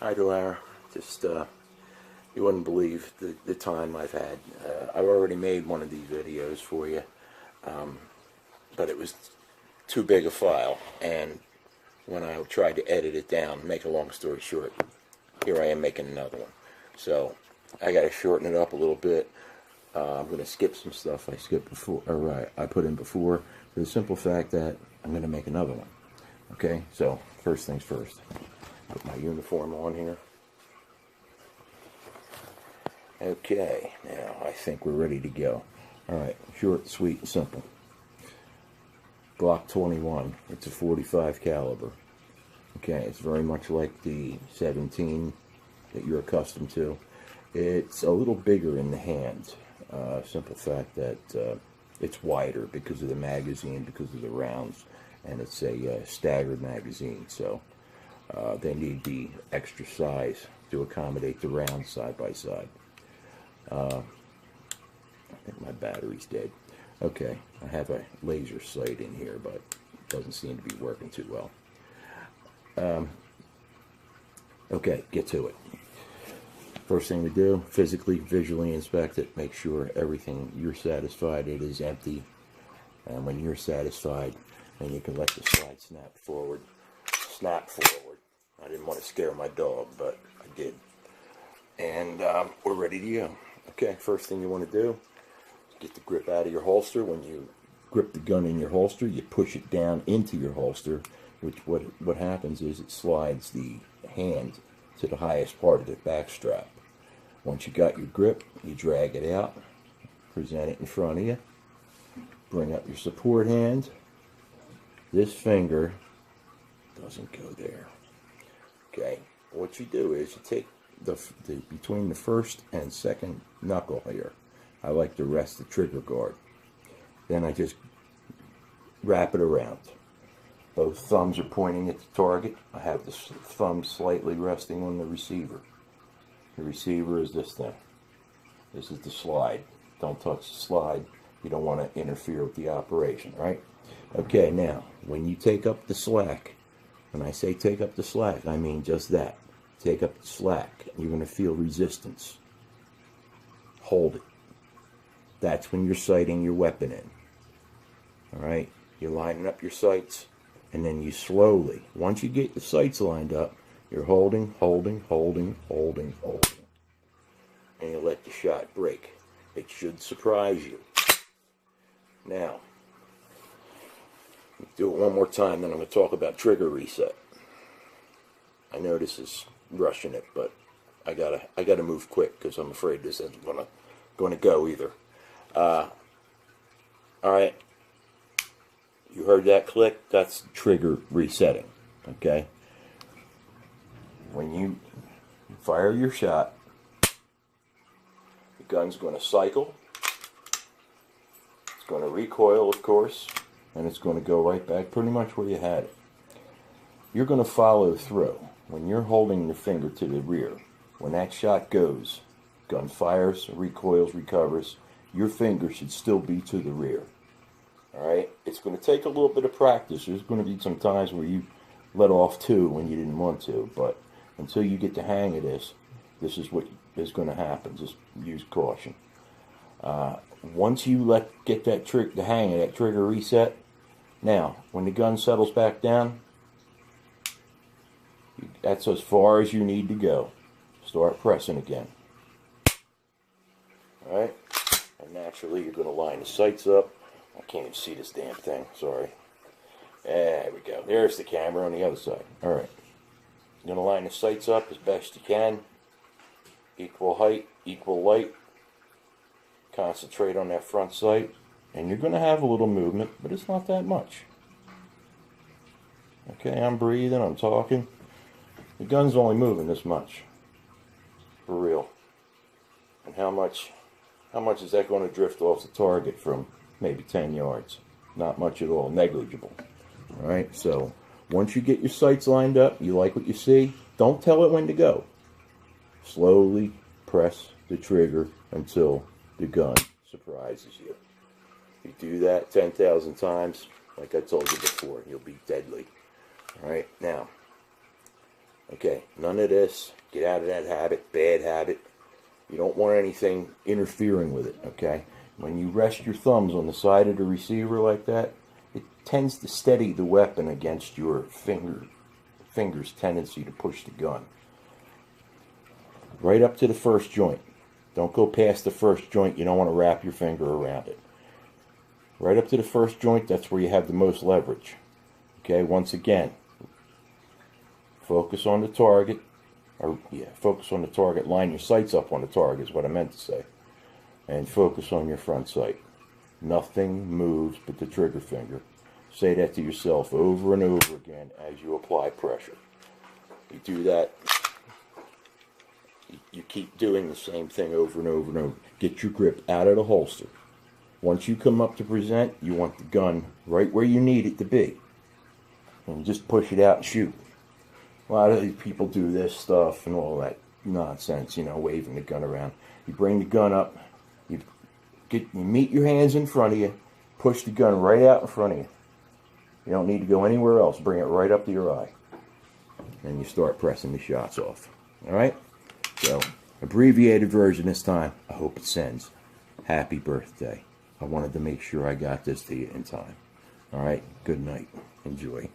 Hi, Delara. Just, you wouldn't believe the time I've had. I've already made one of these videos for you, but it was too big a file, and when I tried to edit it down, make a long story short, here I am making another one. So, I got to shorten it up a little bit. I'm going to skip some stuff I skipped before, or I put in before, for the simple fact that I'm going to make another one. Okay, so first things first. Put my uniform on here. Okay, now I think we're ready to go. Alright, short, sweet, and simple. Glock 21. It's a 45 caliber. Okay, it's very much like the 17 that you're accustomed to. It's a little bigger in the hand. Simple fact that it's wider because of the magazine, because of the rounds, and it's a staggered magazine, so they need the extra size to accommodate the rounds side by side. I think my battery's dead. Okay, I have a laser sight in here, but it doesn't seem to be working too well. Okay, get to it. First thing we do, physically, visually inspect it. Make sure everything, you're satisfied it is empty. And when you're satisfied, then you can let the slide snap forward. Snap forward. I didn't want to scare my dog, but I did. And we're ready to go. Okay, first thing you want to do is get the grip out of your holster. When you grip the gun in your holster, you push it down into your holster, which what happens is it slides the hand to the highest part of the back strap. Once you got your grip, you drag it out, present it in front of you, bring up your support hand. This finger doesn't go there. Okay, what you do is you take the between the first and second knuckle here. I like to rest the trigger guard. Then I just wrap it around. Both thumbs are pointing at the target. I have the thumb slightly resting on the receiver. The receiver is this thing. This is the slide. Don't touch the slide. You don't want to interfere with the operation, right? Okay, now, when you take up the slack, when I say take up the slack, I mean just that. Take up the slack. You're going to feel resistance. Hold it. That's when you're sighting your weapon in. Alright? You're lining up your sights, and then you slowly, once you get the sights lined up, you're holding, holding, holding, holding, holding. And you let the shot break. It should surprise you. Now, do it one more time, then I'm going to talk about trigger reset. I know this is rushing it, but I gotta move quick because I'm afraid this isn't gonna go either. All right, you heard that click? That's trigger resetting. Okay. When you fire your shot, the gun's going to cycle. It's going to recoil, of course, and it's going to go right back pretty much where you had it. You're going to follow through. When you're holding your finger to the rear, when that shot goes, gun fires, recoils, recovers, your finger should still be to the rear. Alright? It's going to take a little bit of practice. There's going to be some times where you let off two when you didn't want to, but until you get the hang of this, this is what is going to happen. Just use caution. Once you get that the hang of that trigger reset, now, when the gun settles back down, that's as far as you need to go. Start pressing again. Alright? And naturally, you're going to line the sights up. I can't even see this damn thing. Sorry. There we go. There's the camera on the other side. Alright. You're going to line the sights up as best you can. Equal height, equal light. Concentrate on that front sight. And you're going to have a little movement, but it's not that much. Okay, I'm breathing, I'm talking. The gun's only moving this much. For real. And how much is that going to drift off the target from maybe 10 yards? Not much at all. Negligible. Alright, so once you get your sights lined up, you like what you see, don't tell it when to go. Slowly press the trigger until the gun surprises you. You do that 10,000 times, like I told you before, you'll be deadly. Alright, now, okay, None of this. Get out of that habit, bad habit. You don't want anything interfering with it, okay? When you rest your thumbs on the side of the receiver like that, it tends to steady the weapon against your finger's tendency to push the gun. Right up to the first joint. Don't go past the first joint. You don't want to wrap your finger around it. Right up to the first joint, that's where you have the most leverage. Okay, once again, focus on the target. Focus on the target. Line your sights up on the target is what I meant to say. And focus on your front sight. Nothing moves but the trigger finger. Say that to yourself over and over again as you apply pressure. You do that. You keep doing the same thing over and over and over. Get your grip out of the holster. Once you come up to present, you want the gun right where you need it to be. And just push it out and shoot. A lot of these people do this stuff and all that nonsense, you know, waving the gun around. You bring the gun up, you meet your hands in front of you, push the gun right out in front of you. You don't need to go anywhere else. Bring it right up to your eye. And you start pressing the shots off. All right? So, abbreviated version this time. I hope it sends. Happy birthday. I wanted to make sure I got this to you in time. All right? Good night. Enjoy.